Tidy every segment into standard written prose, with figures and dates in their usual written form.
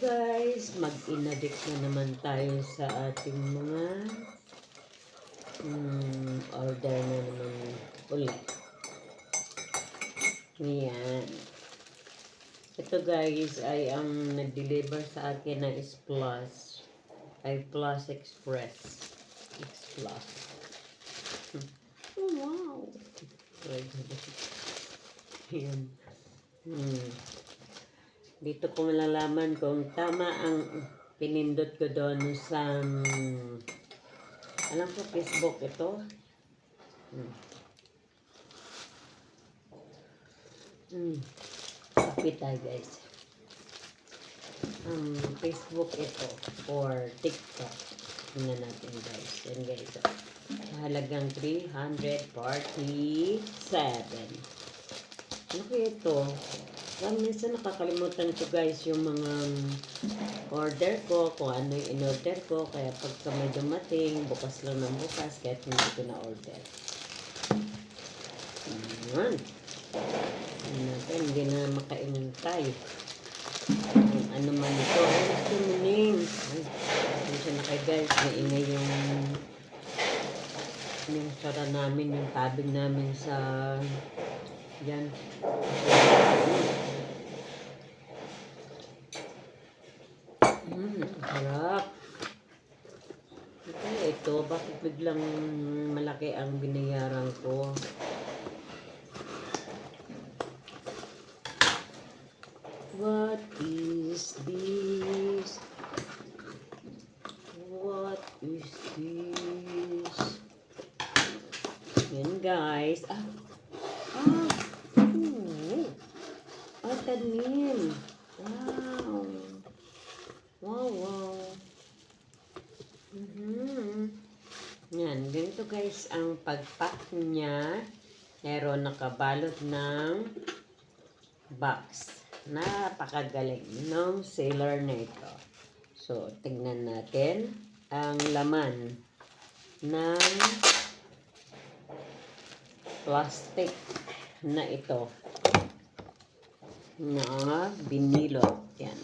guys, mag-inaddict na naman tayo sa ating mga order na naman ulit. Yan. Ito guys ay ang nag-deliver sa akin na is Plus. Ay Plus Express. Plus. Oh wow. Yan. Dito ko malalaman kung tama ang pinindot ko doon sa alam ko Facebook ito. Kapit tayo guys. Facebook ito or TikTok. Tingnan natin guys. Yan guys. Halagang 347. Ano kaya ito? Minsan nakakalimutan ko guys yung mga order ko, kung ano yung in-order ko. Kaya pagka may dumating, bukas lang ng bukas kahit hindi ko na-order. Ayan. Natin, hindi na makainintay. Ano man ito. Ay, ito muning. Ay, siya na kayo guys. Naingay yung sara namin, yung tabing namin sa yan. Harap. Ito, bakit biglang malaki ang binayaran ko? What is this? What is this? Yan guys. Tanim. Wow. Wow. Yan. Ganito guys ang pagpack niya. Meron nakabalot ng box. Napakagaling ng seller na ito. So, tingnan natin ang laman ng plastic na ito na binilot. Yan.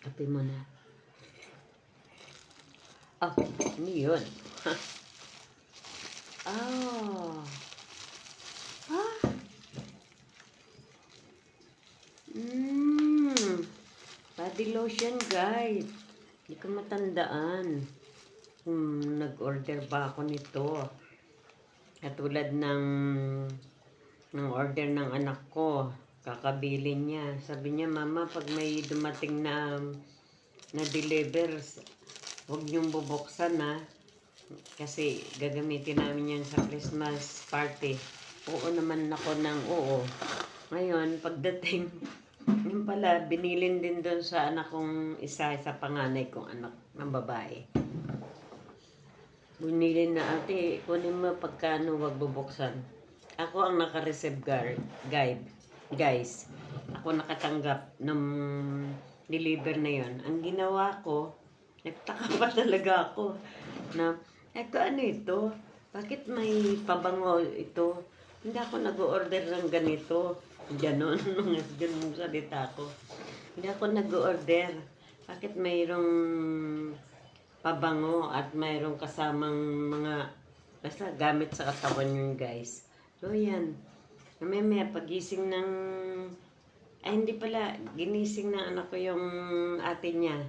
Kape mo na. Ano yun? Body lotion guys. Hindi ko matandaan kung nag-order ba ako nito. Katulad ng order ng anak ko, kakabili niya. Sabi niya, Mama, pag may dumating na deliver, huwag niyong bubuksan na. Kasi gagamitin namin yan sa Christmas party. Oo naman ako ng oo. Ngayon, pagdating, yun pala, binilin din doon sa anak kong isa, sa panganay kong anak ng babae. Binilin na, ate, kunin mo pagkano, huwag bubuksan. Ako ang naka-receive guide, guys. Ako nakatanggap ng deliver na yon. Ang ginawa ko, nagtaka pa talaga ako na, ano ito? Bakit may pabango ito? Hindi ako nag-order ng ganito. Ganon, ganun salita ko. Hindi ako nag-order. Bakit mayroong pabango at mayroong kasamang mga basta gamit sa katawan yun guys. So, yan. Mamaya pagising ng hindi pala. Ginising ng anak ko yung ate niya.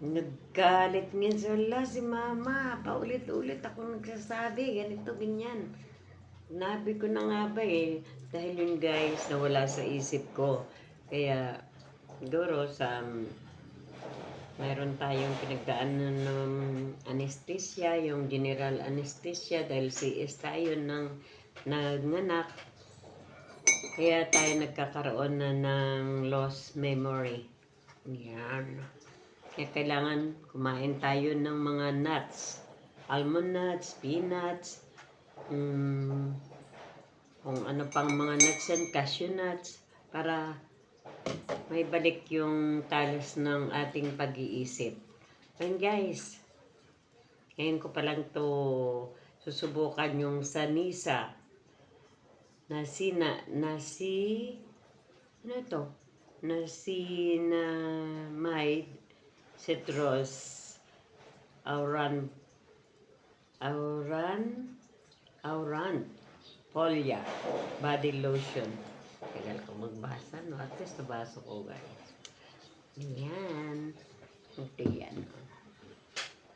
Naggalit ngayon. Wala si Mama. Paulit-ulit ako nagsasabi. Ganito, ganyan. Nabi ko na nga ba eh. Dahil yun guys, nawala sa isip ko. Kaya, siguro sa mayroon tayong pinagdaanan ng anesthesia, yung general anesthesia dahil CS tayo ng nanganak. Kaya tayo nagkakaroon na ng lost memory. Yan. Kaya kailangan kumain tayo ng mga nuts. Almond nuts, peanuts, kung ano pang mga nuts yan, cashew nuts, para may balik yung talos ng ating pag-iisip. And guys, ngayon ko pa lang to susubukan yung sa Nisa. Ano ito? Niacinamide citrus auran folia body lotion. Tagal ko magbasa, no? At least nabasa ko, guys. Ayan. Ito yan.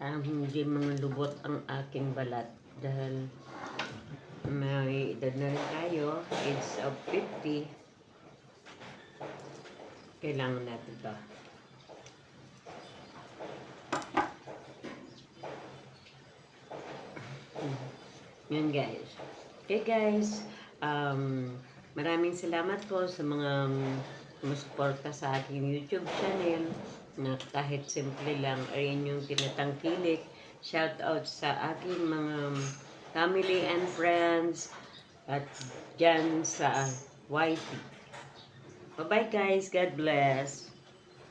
Hindi mga lubot ang aking balat dahil may edad na rin tayo, age of 50. Kailangan natin ito. Yan guys. Okay guys, maraming salamat po sa mga sumusuporta sa aking YouTube channel na kahit simple lang ay yung tinatangkilik. Shout out sa aking mga family and friends at dyan sa YT. Bye-bye guys. God bless.